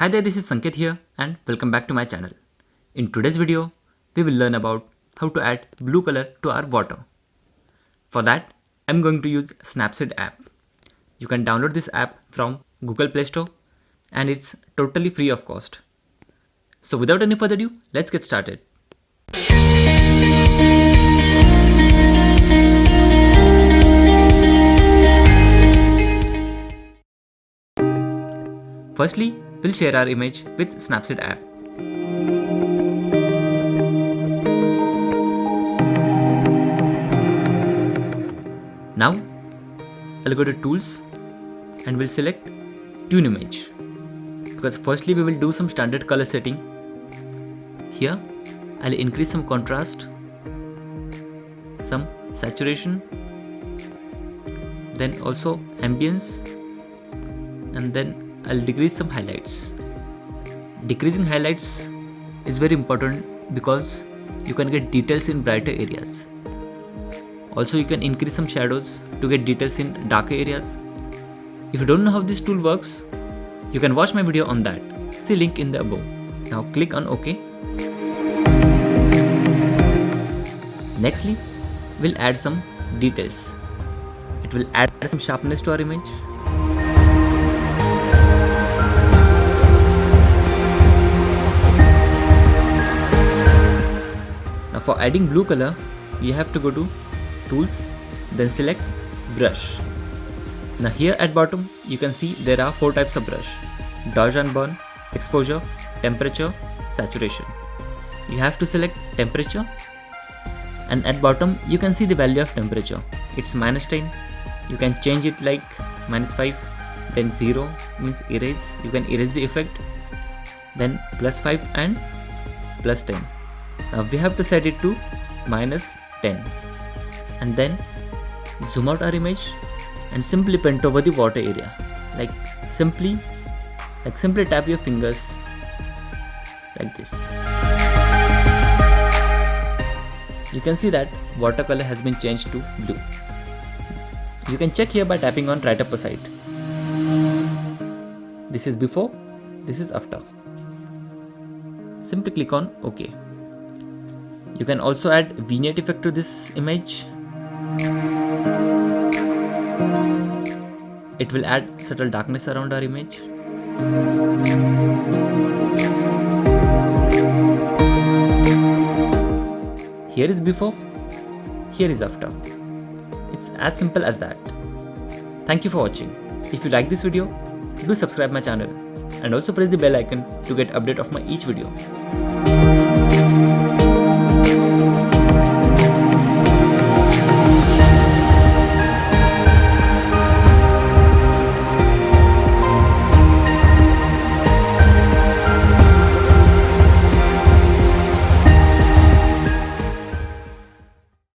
Hi there, this is Sanket here and welcome back to my channel. In today's video, we will learn about how to add blue color to our water. For that, I'm going to use Snapseed app. You can download this app from Google Play Store and it's totally free of cost. So without any further ado, let's get started. Firstly, we'll share our image with Snapseed app. Now, I'll go to Tools and we'll select Tune Image. Because firstly we will do some standard color setting. Here, I'll increase some contrast, some saturation, then also ambience, and then I'll decrease some highlights. Decreasing highlights is very important because you can get details in brighter areas. Also, you can increase some shadows to get details in darker areas. If you don't know how this tool works, you can watch my video on that. See link in the above. Now click on OK. Nextly, we'll add some details. It will add some sharpness to our image. Now for adding blue color, you have to go to Tools, then select Brush. Now here at bottom, you can see there are 4 types of brush: dodge and burn, exposure, temperature, saturation. You have to select temperature, and at bottom you can see the value of temperature. It's -10. You can change it like -5, then 0 means erase. You can erase the effect, then +5 and +10. Now we have to set it to -10 and then zoom out our image and simply paint over the water area. Simply tap your fingers like this. You can see that watercolor has been changed to blue. You can check here by tapping on right upper side. This is before, this is after. Simply click on OK. You can also add vignette effect to this image. It will add subtle darkness around our image. Here is before, here is after. It's as simple as that. Thank you for watching. If you like this video, do subscribe my channel and also press the bell icon to get update of my each video.